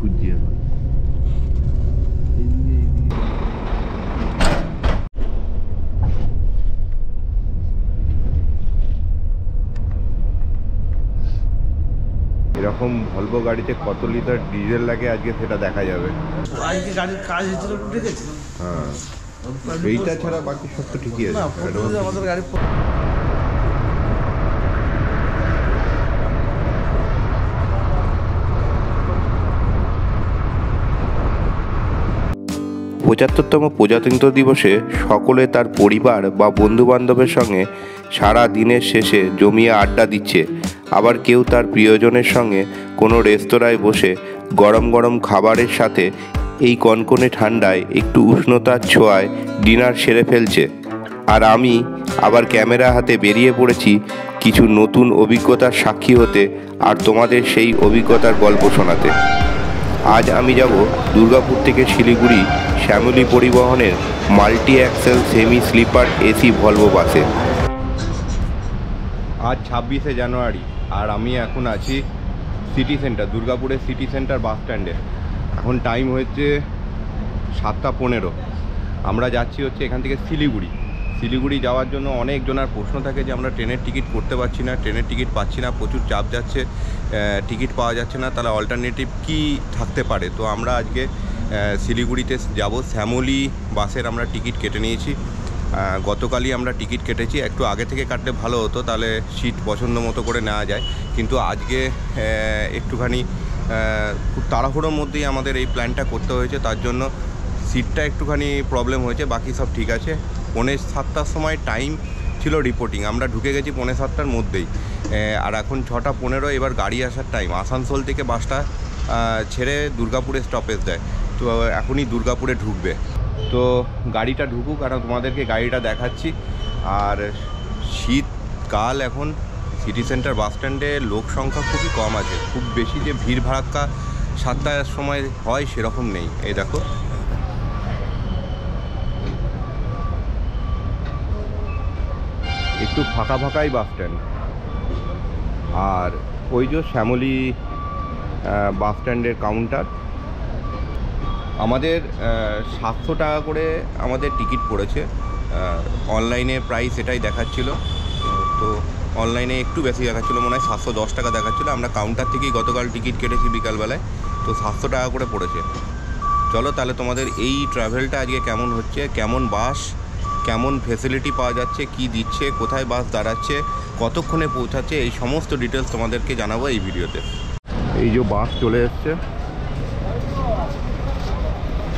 খুঁজছি এখন। এরকম ভলভো গাড়িতে কত লিটার ডিজেল লাগে আজকে সেটা দেখা যাবে। আজকে গাড়ির কাজ হয়েছিল, ঠিক আছে। হ্যাঁ, এইটা ছাড়া বাকি সব তো ঠিকই আছে। আমাদের গাড়ি পঁচাত্তরতম প্রজাতন্ত্র দিবসে সকলে তার পরিবার বা বন্ধুবান্ধবের সঙ্গে সারা দিনের শেষে জমিয়ে আড্ডা দিচ্ছে। আবার কেউ তার প্রিয়জনের সঙ্গে কোনো রেস্তোরাঁয় বসে গরম গরম খাবারের সাথে এই কনকনে ঠান্ডায় একটু উষ্ণতার ছোঁয়ায় ডিনার সেরে ফেলছে। আর আমি আবার ক্যামেরা হাতে বেরিয়ে পড়েছি কিছু নতুন অভিজ্ঞতার সাক্ষী হতে আর তোমাদের সেই অভিজ্ঞতার গল্প শোনাতে। আজ আমি যাব দুর্গাপুর থেকে শিলিগুড়ি শ্যামলী পরিবহনের multi axle semi sleeper AC Volvo বাসে। আজ 26শে জানুয়ারি আর আমি এখন আছি সিটি সেন্টার, দুর্গাপুরের সিটি সেন্টার বাস স্ট্যান্ডে। এখন টাইম হচ্ছে 7:15। আমরা যাচ্ছি হচ্ছে এখান থেকে শিলিগুড়ি যাওয়ার জন্য অনেকজনের প্রশ্ন থাকে যে আমরা ট্রেনের টিকিট করতে পারছি না, ট্রেনের টিকিট পাচ্ছি না, প্রচুর চাপ যাচ্ছে, টিকিট পাওয়া যাচ্ছে না, তাহলে অল্টারনেটিভ কি থাকতে পারে। তো আমরা আজকে শিলিগুড়িতে যাব। শ্যামলী বাসের আমরা টিকিট কেটে নিয়েছি। গতকালই আমরা টিকিট কেটেছি, একটু আগে থেকে কাটলে ভালো হতো, তাহলে সিট পছন্দ মতো করে নেওয়া যায়। কিন্তু আজকে একটুখানি খুব তাড়াহুড়োর মধ্যেই আমাদের এই প্ল্যানটা করতে হয়েছে, তার জন্য সিটটা একটুখানি প্রবলেম হয়েছে, বাকি সব ঠিক আছে। 7:45 সময় টাইম ছিল রিপোর্টিং, আমরা ঢুকে গেছি 7:45 মধ্যেই। আর এখন 6:15, এবার গাড়ি আসার টাইম। আসানসোল থেকে বাসটা ছেড়ে দুর্গাপুরে স্টপেজ দেয়, তো এখনই দুর্গাপুরে ঢুকবে। তো গাড়িটা ঢুকুক আর তোমাদেরকে গাড়িটা দেখাচ্ছি। আর শীতকাল, এখন সিটি সেন্টার বাস স্ট্যান্ডে লোক সংখ্যা খুবই কম আছে, খুব বেশি যে ভিড় ভাড়াক্কা 7টার সময় হয় সেরকম নেই। এই দেখো, একটু ফাঁকাই বাস স্ট্যান্ড। আর ওই যে শ্যামলী বাস স্ট্যান্ডের কাউন্টার। আমাদের 700 টাকা করে আমাদের টিকিট পড়েছে। অনলাইনে প্রাইস এটাই দেখাচ্ছিল, তো অনলাইনে একটু বেশি দেখাচ্ছিল, মনে হয় 710 টাকা দেখাচ্ছিলো। আমরা কাউন্টার থেকেই গতকাল টিকিট কেটেছি বিকালবেলায়, তো 700 টাকা করে পড়েছে। চলো তাহলে তোমাদের এই ট্রাভেলটা আজকে কেমন হচ্ছে, কেমন বাস, কেমন ফেসিলিটি পাওয়া যাচ্ছে, কি দিচ্ছে, কোথায় বাস দাঁড়াচ্ছে, কতক্ষণে পৌঁছাচ্ছে, এই সমস্ত ডিটেলস তোমাদেরকে জানাবো এই ভিডিওতে। এই যে বাস চলে এসছে,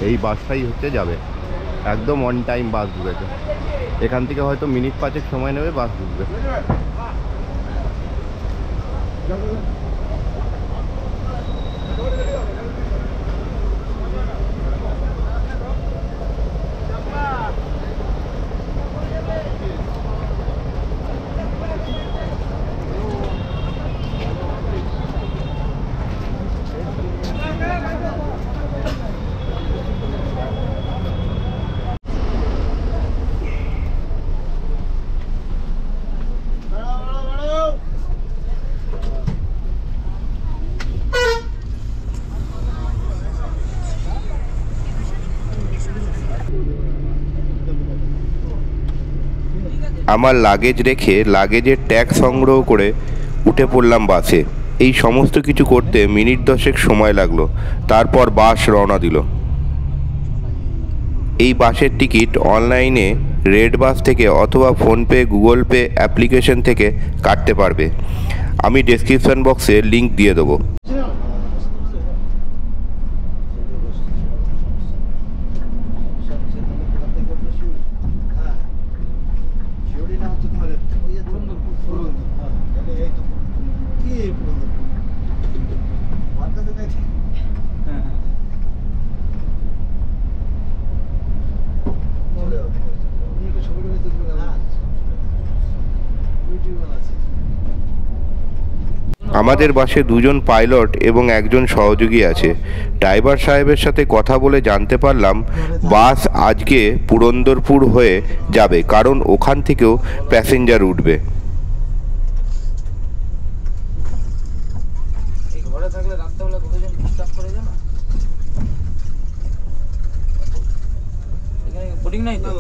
এই বাসটাই হচ্ছে যাবে, একদম অন টাইম বাস ঢুকেছে। এখান থেকে হয়তো মিনিট 5 সময় নেবে, বাস ঢুকবে। আমার লাগেজ রেখে লাগেজের ট্যাগ সংগ্রহ করে উঠে পড়লাম বাসে। এই সমস্ত কিছু করতে মিনিট 10 সময় লাগলো, তারপর বাস রওনা দিল। এই বাসের টিকিট অনলাইনে রেড বাস থেকে অথবা ফোনপে, গুগল পে অ্যাপ্লিকেশন থেকে কাটতে পারবে। আমি ডেসক্রিপশন বক্সে লিঙ্ক দিয়ে দেবো। আমাদের বাসে 2জন পাইলট এবং 1জন সহযোগী আছে। ড্রাইভার সাহেবের সাথে কথা বলে জানতে পারলাম বাস আজকে পুরন্দরপুর হয়ে যাবে, কারণ ওখান থেকেও প্যাসেঞ্জার উঠবে। ঘরে থাকলে রাত্রেবেলা কতজন ডিস্টার্ব করে জানো? শুটিং নাই তো?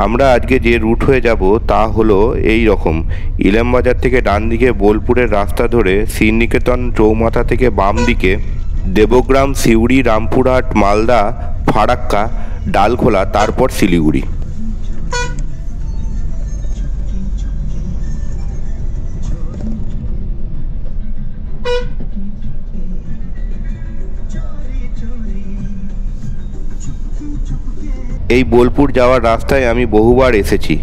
আমরা আজকে যে রুট হয়ে যাব তা হলো এই রকম। ইলামবাজার থেকে ডান দিকে বোলপুরের রাস্তা ধরে শ্রীনিকেতন চৌমাথা থেকে বাম দিকে দেবগ্রাম, সিউড়ি, রামপুরহাট, মালদা, ফারাক্কা, ডালখোলা, তারপর শিলিগুড়ি। এই বোলপুর যাওয়ার রাস্তায় আমি বহুবার এসেছি।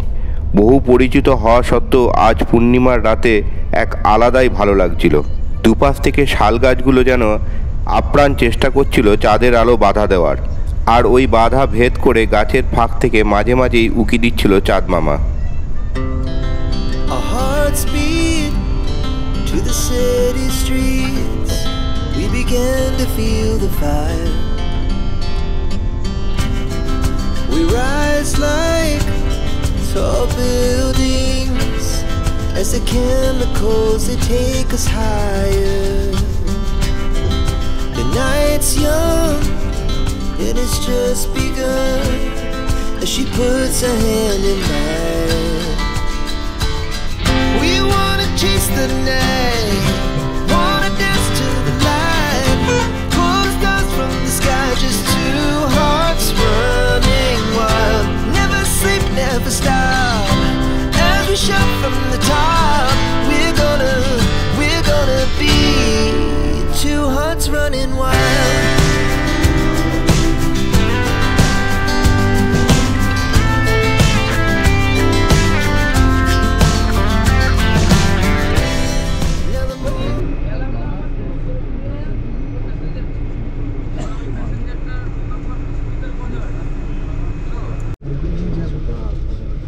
বহু পরিচিত হওয়া সত্ত্বেও আজ পূর্ণিমার রাতে এক আলাদাই ভালো লাগছিল। দুপাশ থেকে শাল গাছগুলো যেন আপ্রাণ চেষ্টা করছিল চাঁদের আলো বাধা দেওয়ার, আর ওই বাধা ভেদ করে গাছের ফাঁক থেকে মাঝে মাঝেই উকি দিচ্ছিল চাঁদ মামা। Our hearts beat to the city streets. We began to feel the fire. We rise like tall buildings as the chemicals they take us higher. The night's young and it's just begun as she puts her hand in mine. We wanna chase the night, wanna dance to the light, pull stars from the sky, just two hearts running wild. Never sleep, never stop, as we shout from the top. We're gonna be two hearts running wild.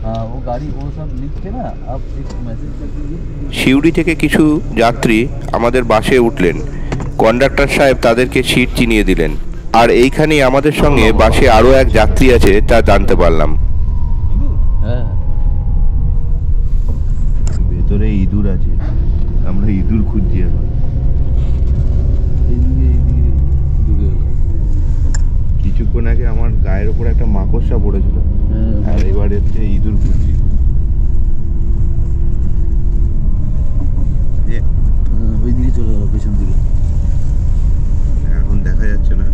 हाँ वो गाड़ी वो सब लिख के ना आप एक मैसेज कर दीजिए। সিউড়ি থেকে কিছু যাত্রী আমাদের বাসে উঠলেন। কন্ডাক্টর সাহেব তাদেরকে সিট চিনিয়ে দিলেন। আর এইখানেই আমাদের সঙ্গে বাসে আরও এক যাত্রী আছে তা জানতে পারলাম। হ্যাঁ ভেতরে ইঁদুর আছে, আমরা ইঁদুর খুঁজছি এখন। কিছুক্ষণ আগে আমার গায়ের উপর একটা মাকড়সা পড়েছিল, আর এবার হচ্ছে ইঁদুর খুঁজছি। ওইদিকে চলে গেল, পেছন দিকে। এখন দেখা যাচ্ছে না।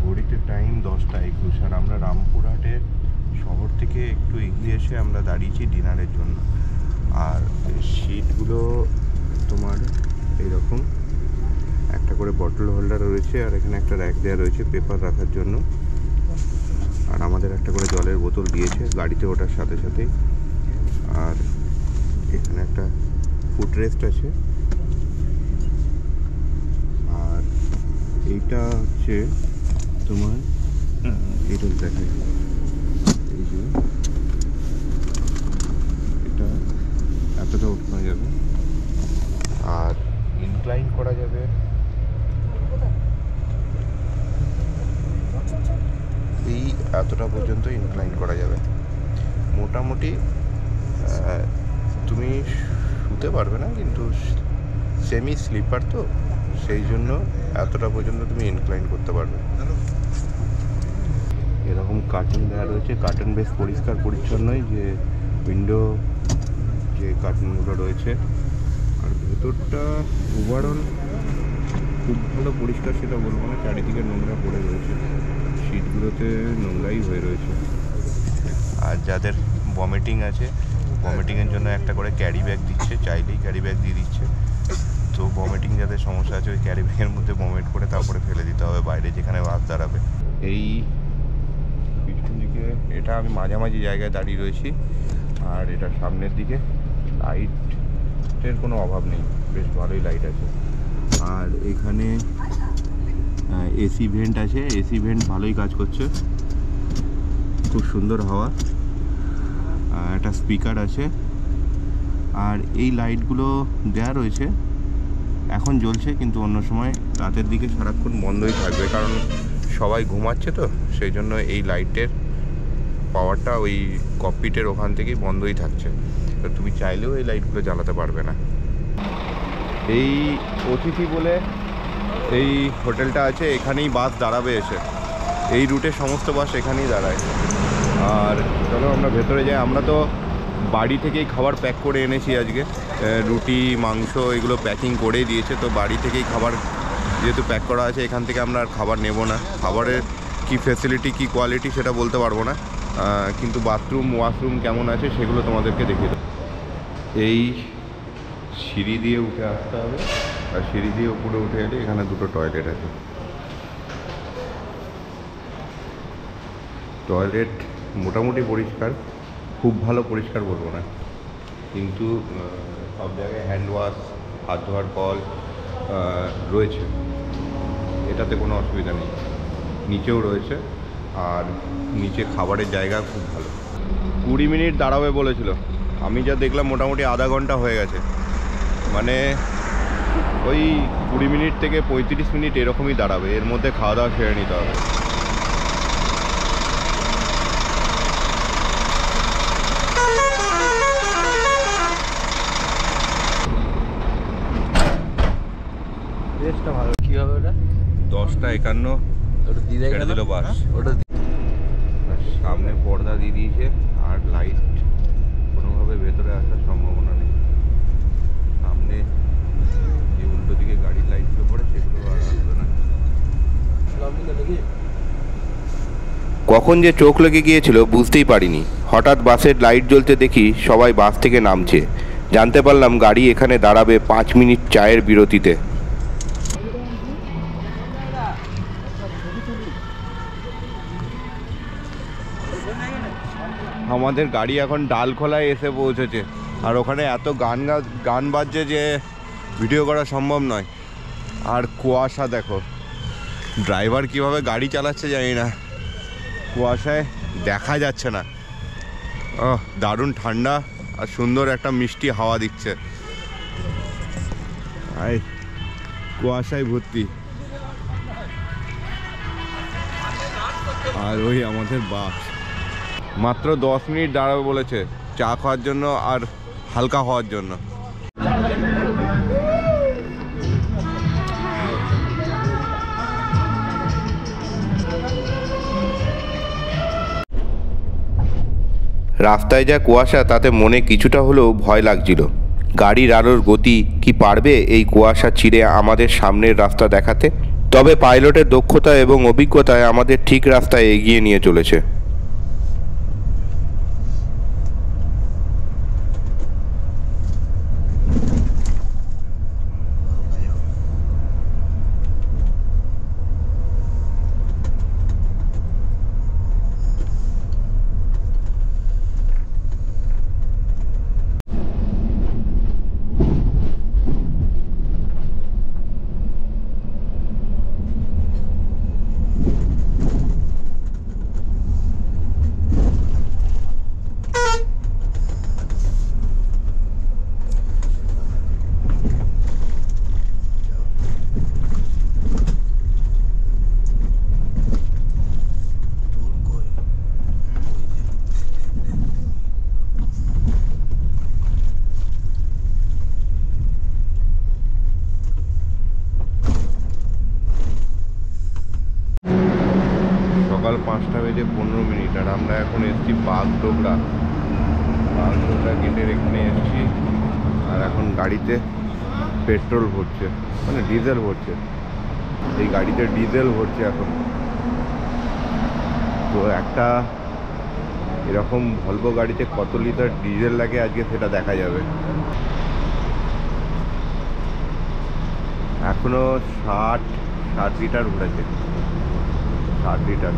ঘড়িতে টাইম 10:21, আর আমরা রামপুরহাটে শহর থেকে একটু এগিয়ে এসে আমরা দাঁড়িয়েছি ডিনারের জন্য। আর সিটগুলো তোমার এইরকম একটা করে বটল হোল্ডার রয়েছে, আর এখানে একটা র্যাক দেওয়া রয়েছে পেপার রাখার জন্য। আর আমাদের একটা করে জলের বোতল দিয়েছে গাড়িতে ওঠার সাথে সাথেই। আর এখানে একটা ফুট রেস্ট আছে। আর এইটা হচ্ছে তোমার এটা দেখাই, এই যে এটা এতটা উঠানো যাবে, আর ইনক্লাইন করা যাবে এই এতটা পর্যন্ত ইনক্লাইন করা যাবে। মোটামুটি তুমি শুতে পারবে না, কিন্তু সেমি স্লিপার তো সেই জন্য এতটা পর্যন্ত তুমি ইনক্লাইন করতে পারবে। এরকম কার্টেন দেওয়া রয়েছে, কার্টেন বেশ পরিষ্কার পরিচ্ছন্নই, যে উইন্ডো যে কার্টেনগুলো রয়েছে। আর ভেতরটা ওভারঅল খুব ভালো পরিষ্কার সেটা বলবো না, চারিদিকে নোংরা পড়ে রয়েছে, সিটগুলোতে নোংরাই হয়ে রয়েছে। আর যাদের ভমিটিং আছে, ভমিটিংয়ের জন্য একটা করে ক্যারি ব্যাগ দিচ্ছে, চাইলেই ক্যারি ব্যাগ দিয়ে দিচ্ছে। তো ভমিটিং যাদের সমস্যা আছে ওই ক্যারি ব্যাগের মধ্যে ভমিট করে তারপরে ফেলে দিতে হবে বাইরে যেখানে বাস দাঁড়াবে। এই পিছন দিকে এটা আমি মাঝামাঝি জায়গায় দাঁড়িয়ে রয়েছি, আর এটা সামনের দিকে লাইটের কোনো অভাব নেই, বেশ ভালোই লাইট আছে। আর এখানে এসি ভেন্ট আছে, এসি ভেন্ট ভালোই কাজ করছে, খুব সুন্দর হাওয়া। একটা স্পিকার আছে, আর এই লাইটগুলো দেয়া রয়েছে, এখন জ্বলছে, কিন্তু অন্য সময় রাতের দিকে সারাক্ষণ বন্ধই থাকবে, কারণ সবাই ঘুমাচ্ছে তো, সেই জন্য এই লাইটের পাওয়ারটা ওই ককপিটের ওখান থেকেই বন্ধই থাকছে। তো তুমি চাইলেও এই লাইটগুলো জ্বালাতে পারবে না। এই অতিথি বলে এই হোটেলটা আছে, এখানেই বাস দাঁড়াবে এসে, এই রুটে সমস্ত বাস এখানেই দাঁড়ায়। আর চলো আমরা ভেতরে যাই। আমরা তো বাড়ি থেকেই খাবার প্যাক করে এনেছি আজকে, রুটি মাংস এগুলো প্যাকিং করেই দিয়েছে, তো বাড়ি থেকেই খাবার যেহেতু প্যাক করা আছে, এখান থেকে আমরা আর খাবার নেব না। খাবারের কি ফ্যাসিলিটি কি কোয়ালিটি সেটা বলতে পারবো না, কিন্তু বাথরুম ওয়াশরুম কেমন আছে সেগুলো তোমাদেরকে দেখিয়ে দেবো। এই সিঁড়ি দিয়ে উঠে আসতে হবে, আর সিঁড়ি দিয়ে উপরে উঠে এলে এখানে দুটো টয়লেট আছে। টয়লেট মোটামুটি পরিষ্কার, খুব ভালো পরিষ্কার বলবো না, কিন্তু সব জায়গায় হ্যান্ড ওয়াশ, হাত ধোয়ার কল রয়েছে, এটাতে কোনো অসুবিধা নেই। নিচেও রয়েছে, আর নিচে খাবারের জায়গা খুব ভালো। 20 মিনিট দাঁড়াবে বলেছিল, আমি যা দেখলাম মোটামুটি আধা ঘন্টা হয়ে গেছে, মানে ওই 20 মিনিট থেকে 35 মিনিট এরকমই দাঁড়াবে, এর মধ্যে খাওয়া দাওয়া সেরে নিতে হবে। টেস্টটা ভালো। কি হবে ওটা? 10:51 ওটা দিয়ে ছেড়ে দিল বাস। ওটা আর সামনে পর্দা দিয়ে দিয়েছে, আর লাইট কোনোভাবে ভেতরে আসার সম্ভাবনা নেই। সামনে যে উল্টো দিকে গাড়ির লাইটগুলো পড়ে সেগুলো আর আসবে না। কখন যে চোখ লেগে গিয়েছিল বুঝতেই পারিনি। হঠাৎ বাসের লাইট জ্বলতে দেখি সবাই বাস থেকে নামছে। জানতে পারলাম গাড়ি এখানে দাঁড়াবে 5 মিনিট চায়ের বিরতিতে। আমাদের গাড়ি এখন ডালখোলায় এসে পৌঁছেছে, আর ওখানে এত গান বাজছে যে ভিডিও করা সম্ভব নয়। আর কুয়াশা দেখো, ড্রাইভার কিভাবে গাড়ি চালাচ্ছে জানি না, কুয়াশায় দেখা যাচ্ছে না। দারুণ ঠান্ডা আর সুন্দর একটা মিষ্টি হাওয়া দিচ্ছে, কুয়াশায় ভর্তি। আর ওই আমাদের বাস মাত্র 10 মিনিট দাঁড়াবে বলেছে, চা খাওয়ার জন্য আর হালকা হওয়ার জন্য। রাস্তায় যা কুয়াশা তাতে মনে কিছুটা হলেও ভয় লাগছিল। গাড়ির আলোর গতি কি পারবে এই কুয়াশা ছিঁড়ে আমাদের সামনের রাস্তা দেখাতে? তবে পাইলটের দক্ষতা এবং অভিজ্ঞতায় আমাদের ঠিক রাস্তায় এগিয়ে নিয়ে চলেছে। সকাল 5:15, আর আমরা এখন এসেছি বাগডোগরা গেটের এখানে এসেছি। আর এখন গাড়িতে পেট্রোল ভরছে, মানে ডিজেল ভরছে, এই গাড়িতে ডিজেল ভরছে এখন। তো একটা এরকম ভলভো গাড়িতে কত লিটার ডিজেল লাগে আজকে সেটা দেখা যাবে। এখনো 60 লিটার ভরেছে, 60 লিটার।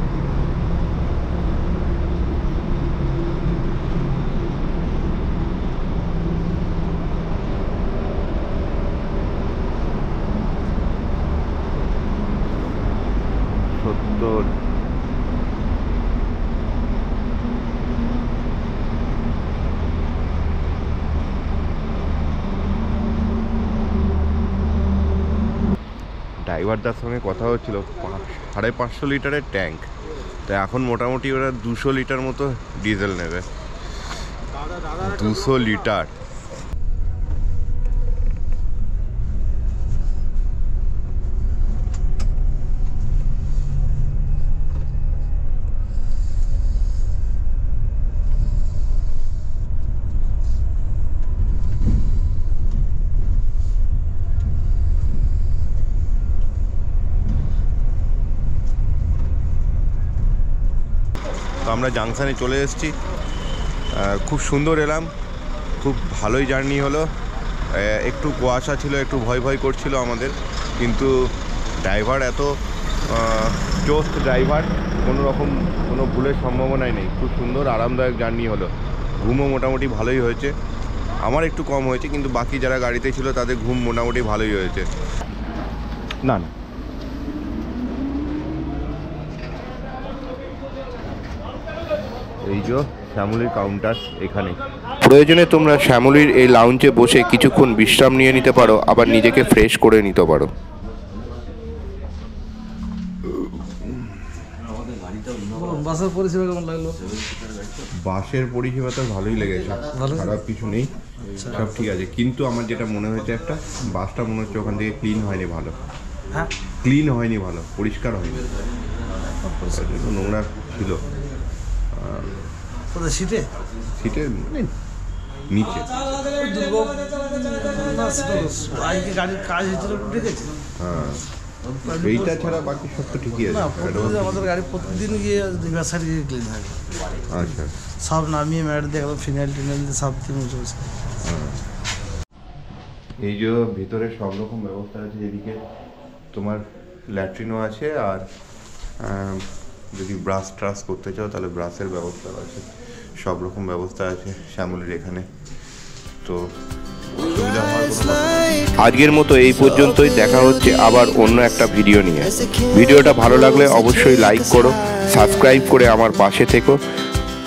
ড্রাইভারদার সঙ্গে কথা হচ্ছিল 550 লিটারের ট্যাঙ্ক, তো এখন মোটামুটি ওরা 200 লিটার মতো ডিজেল নেবে। 200 লিটার। তো আমরা জাংশনে চলে এসেছি, খুব সুন্দর এলাম, খুব ভালোই জার্নি হলো। একটু কুয়াশা ছিল, একটু ভয় ভয় করছিল আমাদের, কিন্তু ড্রাইভার এত চোস্ট ড্রাইভার, কোনো রকম কোনো ভুলের সম্ভাবনাই নেই। খুব সুন্দর আরামদায়ক জার্নি হলো। ঘুমও মোটামুটি ভালোই হয়েছে, আমার একটু কম হয়েছে, কিন্তু বাকি যারা গাড়িতে ছিল তাদের ঘুম মোটামুটি ভালোই হয়েছে। না না এই যে শ্যামলীর কাউন্টার এখানে। প্রয়োজনে তোমরা শ্যামলীর এই লাউঞ্জে বসে কিছুক্ষণ বিশ্রাম নিয়ে নিতে পারো, আবার নিজেকে ফ্রেশ করে নিতে পারো। বাসের পরিষেবা কেমন লাগলো? বাসের পরিষেবা তো ভালোই লেগেছে, খারাপ কিছু নেই, সব ঠিক আছে। কিন্তু আমার যেটা মনে হয়েছে, একটা বাসটা মনে হচ্ছে ওখান থেকে ক্লিন হয়নি ভালো। হ্যাঁ, ক্লিন হয়নি ভালো, পরিষ্কার হয়নি, নোংরা ছিল। কোথায় সিটে? সিটে মানে নিচে। আজকে গাড়ির কাজ হয়েছিল, দেখেছি। হ্যাঁ, এইটা ছাড়া বাকি সব তো ঠিকই আছে। আমাদের গাড়ি প্রতিদিন গিয়ে রিভার সাইড গিয়ে ক্লিন হয়। আচ্ছা, সব নামিয়ে ম্যাট দিয়ে একদম ফিনাইল টিনাইল দিয়ে সব দিন চলছে। এই যে ভিতরে সব রকম ব্যবস্থা আছে। এদিকে তোমার ল্যাট্রিনও আছে, আর যদি ব্রাশ ট্রাশ করতে চাও তাহলে ব্রাশের ব্যবস্থা আছে, সব রকম ব্যবস্থা আছে শ্যামলীর এখানে। তো অসুবিধা হওয়ার কোনো কথা নেই। আজকের মতো এই পর্যন্তই, দেখা হচ্ছে আবার অন্য একটা ভিডিও নিয়ে। ভিডিওটা ভালো লাগলে অবশ্যই লাইক করো, সাবস্ক্রাইব করে আমার পাশে থেকো।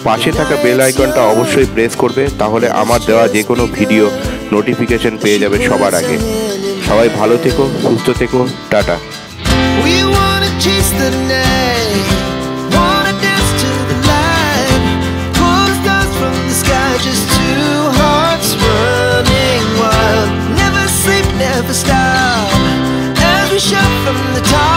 পাশে থাকা বেল আইকনটা অবশ্যই প্রেস করবে, তাহলে আমার দেওয়া যে কোনো ভিডিও নোটিফিকেশন পেয়ে যাবে সবার আগে। সবাই ভালো থেকো, সুস্থ থেকো, tata. We wanna chase the night, wanna dance to the light, pull stars from the sky, just two hearts running wild. Never sleep, never stop, as we shout from the top.